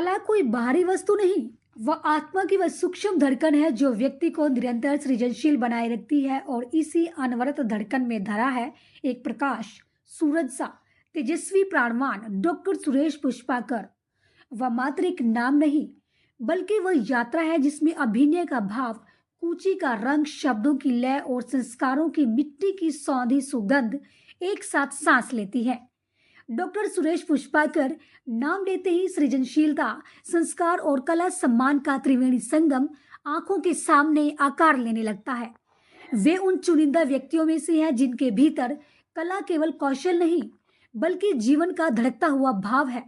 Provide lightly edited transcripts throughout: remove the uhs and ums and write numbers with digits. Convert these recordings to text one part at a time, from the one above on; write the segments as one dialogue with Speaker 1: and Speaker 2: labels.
Speaker 1: कला कोई बाहरी वस्तु नहीं, वह आत्मा की वह सूक्ष्म धड़कन है जो व्यक्ति को निरंतर सृजनशील बनाए रखती है। और इसी अनवरत धड़कन में धरा है एक प्रकाश सूरज सा तेजस्वी प्राणवान डॉक्टर सुरेश पुष्पाकर। वह मात्र एक नाम नहीं, बल्कि वह यात्रा है जिसमें अभिनय का भाव, कूची का रंग, शब्दों की लय और संस्कारों की मिट्टी की सौंधी सुगंध एक साथ सांस लेती है। डॉक्टर सुरेश पुष्पाकर नाम लेते ही सृजनशीलता, संस्कार और कला सम्मान का त्रिवेणी संगम आंखों के सामने आकार लेने लगता है। वे उन चुनिंदा व्यक्तियों में से हैं जिनके भीतर कला केवल कौशल नहीं, बल्कि जीवन का धड़कता हुआ भाव है।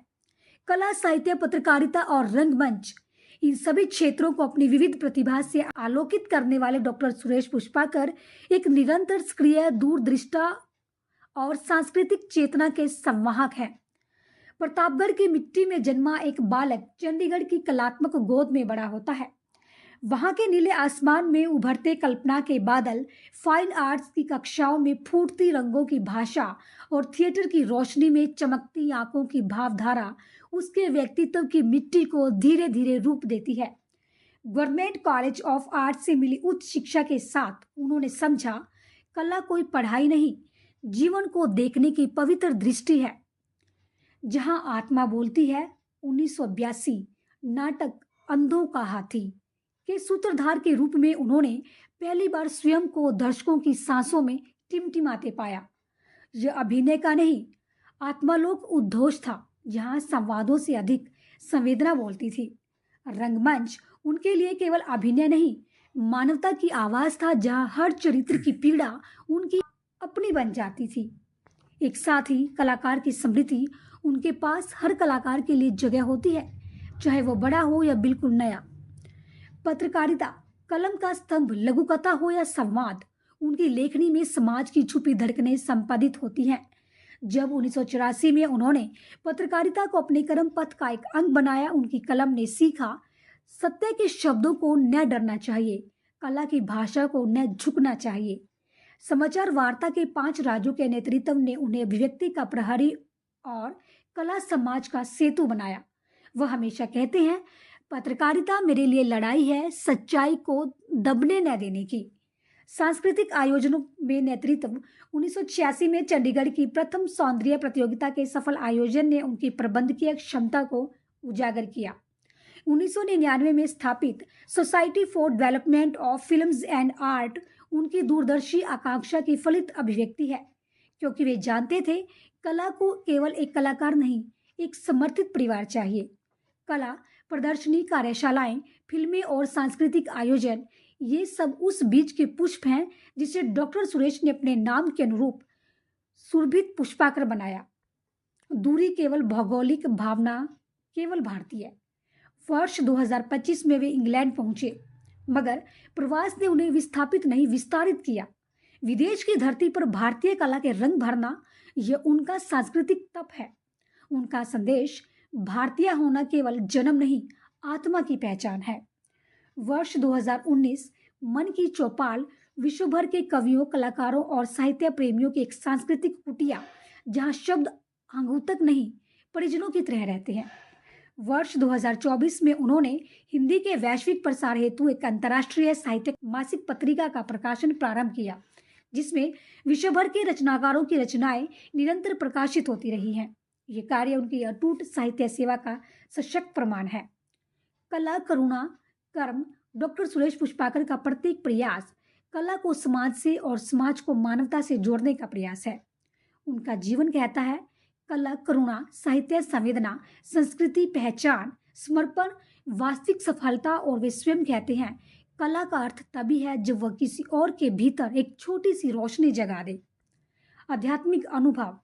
Speaker 1: कला, साहित्य, पत्रकारिता और रंगमंच, इन सभी क्षेत्रों को अपनी विविध प्रतिभा से आलोकित करने वाले डॉक्टर सुरेश पुष्पाकर एक निरंतर सक्रिय, दूरदृष्टा और सांस्कृतिक चेतना के संवाहक हैं। प्रतापगढ़ की मिट्टी में जन्मा एक बालक चंडीगढ़ की कलात्मक गोद में बड़ा होता है। वहां के नीले आसमान में उभरते कल्पना के बादल, फाइन आर्ट्स की कक्षाओं में फूटती रंगों की भाषा और थिएटर की रोशनी में चमकती आंखों की भावधारा उसके व्यक्तित्व की मिट्टी को धीरे धीरे रूप देती है। गवर्नमेंट कॉलेज ऑफ आर्ट से मिली उच्च शिक्षा के साथ उन्होंने समझा, कला कोई पढ़ाई नहीं, जीवन को देखने की पवित्र दृष्टि है। जहां आत्मा बोलती है, 1982 नाटक अंधों का हाथी के सूत्रधार के रूप में उन्होंने पहली बार स्वयं को दर्शकों की सांसों में टिमटिमाते पाया। यह अभिनय का नहीं, आत्मालोक उद्घोष था, जहां संवादों से अधिक संवेदना बोलती थी। रंगमंच उनके लिए केवल अभिनय नहीं, मानवता की आवाज था, जहां हर चरित्र की पीड़ा उनकी अपनी बन जाती थी। एक साथ ही कलाकार की समृद्धि, उनके पास हर कलाकार के लिए जगह होती है, चाहे वो बड़ा हो या बिल्कुल नया। पत्रकारिता, कलम का स्तंभ, लघुकथा हो या संवाद, उनकी लेखनी में समाज की छुपी धड़कनें संपादित होती हैं। जब 1984 में उन्होंने पत्रकारिता को अपने कर्म पथ का एक अंग बनाया, उनकी कलम ने सीखा, सत्य के शब्दों को न डरना चाहिए, कला की भाषा को न झुकना चाहिए। समाचार वार्ता के 5 राज्यों के नेतृत्व ने उन्हें अभिव्यक्ति का प्रहरी और कला समाज का सेतु बनाया। वह हमेशा कहते हैं, पत्रकारिता मेरे लिए लड़ाई है, सच्चाई को दबने न देने की। सांस्कृतिक आयोजनों में नेतृत्व, 1986 में चंडीगढ़ की प्रथम सौंदर्य प्रतियोगिता के सफल आयोजन ने उनकी प्रबंधकीय क्षमता को उजागर किया। 1999 में स्थापित society for development of films and art उनकी दूरदर्शी आकांक्षा की फलित अभिव्यक्ति है, क्योंकि वे जानते थे, कला को केवल एक कलाकार नहीं, एक समर्थित परिवार चाहिए। कला, प्रदर्शनी, कार्यशालाएं, फिल्में और सांस्कृतिक आयोजन, ये सब उस बीज के पुष्प हैं जिसे डॉक्टर सुरेश ने अपने नाम के अनुरूप सुरभित पुष्पाकर बनाया। दूरी केवल भौगोलिक, भावना केवल भारतीय। वर्ष 2025 में वे इंग्लैंड पहुंचे, मगर प्रवास ने उन्हें विस्थापित नहीं, विस्तारित किया। विदेश की धरती पर भारतीय कला के रंग भरना, यह उनका सांस्कृतिक तप है। उनका संदेश, भारतीय होना केवल जन्म नहीं, आत्मा की पहचान है। वर्ष 2019 मन की चौपाल विश्व भर के कवियों, कलाकारों और साहित्य प्रेमियों की एक सांस्कृतिक कुटिया, जहां शब्द आंगूतक नहीं, परिजनों की तरह रहते हैं। वर्ष 2024 में उन्होंने हिंदी के वैश्विक प्रसार हेतु एक अंतर्राष्ट्रीय साहित्यिक मासिक पत्रिका का प्रकाशन प्रारंभ किया, जिसमें विश्व भर के रचनाकारों की रचनाएं निरंतर प्रकाशित होती रही हैं। ये कार्य उनकी अटूट साहित्य सेवा का सशक्त प्रमाण है। कला, करुणा, कर्म, डॉक्टर सुरेश पुष्पाकर का प्रत्येक प्रयास कला को समाज से और समाज को मानवता से जोड़ने का प्रयास है। उनका जीवन कहता है, कला, करुणा, साहित्य, संवेदना, संस्कृति, पहचान, समर्पण, वास्तविक सफलता। और वे स्वयं कहते हैं, कला का अर्थ तभी है जब वह किसी और के भीतर एक छोटी सी रोशनी जगा दे। आध्यात्मिक अनुभव,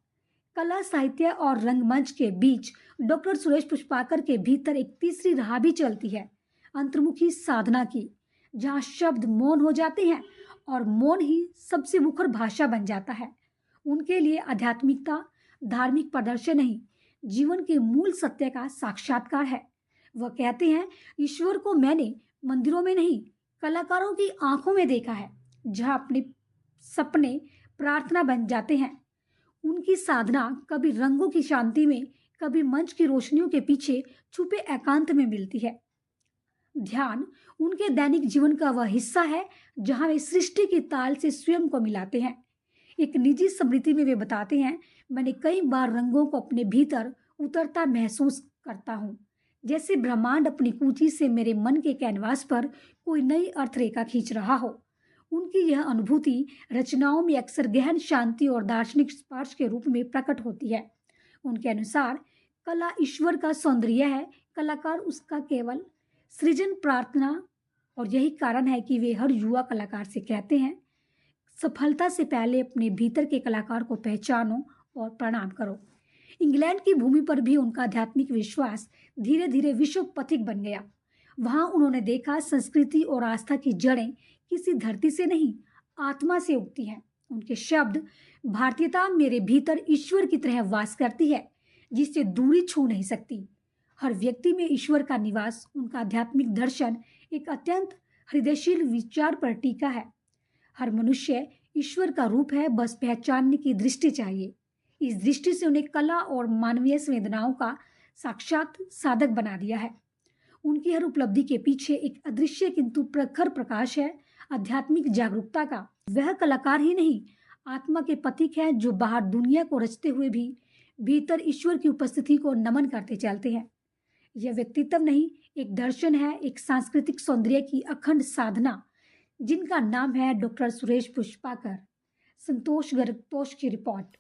Speaker 1: कला, साहित्य और रंगमंच के बीच डॉक्टर सुरेश पुष्पाकर के भीतर एक तीसरी राह भी चलती है, अंतर्मुखी साधना की, जहाँ शब्द मौन हो जाते हैं और मौन ही सबसे मुखर भाषा बन जाता है। उनके लिए आध्यात्मिकता धार्मिक प्रदर्शन नहीं, जीवन के मूल सत्य का साक्षात्कार है। वह कहते हैं, ईश्वर को मैंने मंदिरों में नहीं, कलाकारों की आंखों में देखा है, जहाँ अपने सपने प्रार्थना बन जाते हैं। उनकी साधना कभी रंगों की शांति में, कभी मंच की रोशनियों के पीछे छुपे एकांत में मिलती है। ध्यान उनके दैनिक जीवन का वह हिस्सा है जहां वे सृष्टि की ताल से स्वयं को मिलाते हैं। एक निजी स्मृति में वे बताते हैं, मैंने कई बार रंगों को अपने भीतर उतरता महसूस करता हूँ, जैसे ब्रह्मांड अपनी कूंची से मेरे मन के कैनवास पर कोई नई अर्थ रेखा खींच रहा हो। उनकी यह अनुभूति रचनाओं में अक्सर गहन शांति और दार्शनिक स्पर्श के रूप में प्रकट होती है। उनके अनुसार कला ईश्वर का सौंदर्य है, कलाकार उसका केवल सृजन प्रार्थना। और यही कारण है कि वे हर युवा कलाकार से कहते हैं, सफलता से पहले अपने भीतर के कलाकार को पहचानो और प्रणाम करो। इंग्लैंड की भूमि पर भी उनका आध्यात्मिक विश्वास धीरे धीरे विश्व पथिक बन गया। वहां उन्होंने देखा संस्कृति और आस्था की जड़ें किसी धरती से नहीं, आत्मा से उगती हैं। उनके शब्द, भारतीयता मेरे भीतर ईश्वर की तरह वास करती है जिससे दूरी छू नहीं सकती। हर व्यक्ति में ईश्वर का निवास। उनका आध्यात्मिक दर्शन एक अत्यंत हृदयशील विचार पर टीका है। हर मनुष्य ईश्वर का रूप है, बस पहचानने की दृष्टि चाहिए। इस दृष्टि से उन्हें कला और मानवीय संवेदनाओं का साक्षात साधक बना दिया है। उनकी हर उपलब्धि के पीछे एक अदृश्य किंतु प्रखर प्रकाश है, आध्यात्मिक जागरूकता का। वह कलाकार ही नहीं, आत्मा के प्रतीक हैं जो बाहर दुनिया को रचते हुए भी भीतर ईश्वर की उपस्थिति को नमन करते चलते हैं। यह व्यक्तित्व नहीं, एक दर्शन है, एक सांस्कृतिक सौंदर्य की अखंड साधना, जिनका नाम है डॉक्टर सुरेश पुष्पाकर। संतोष गर्गतोष की रिपोर्ट।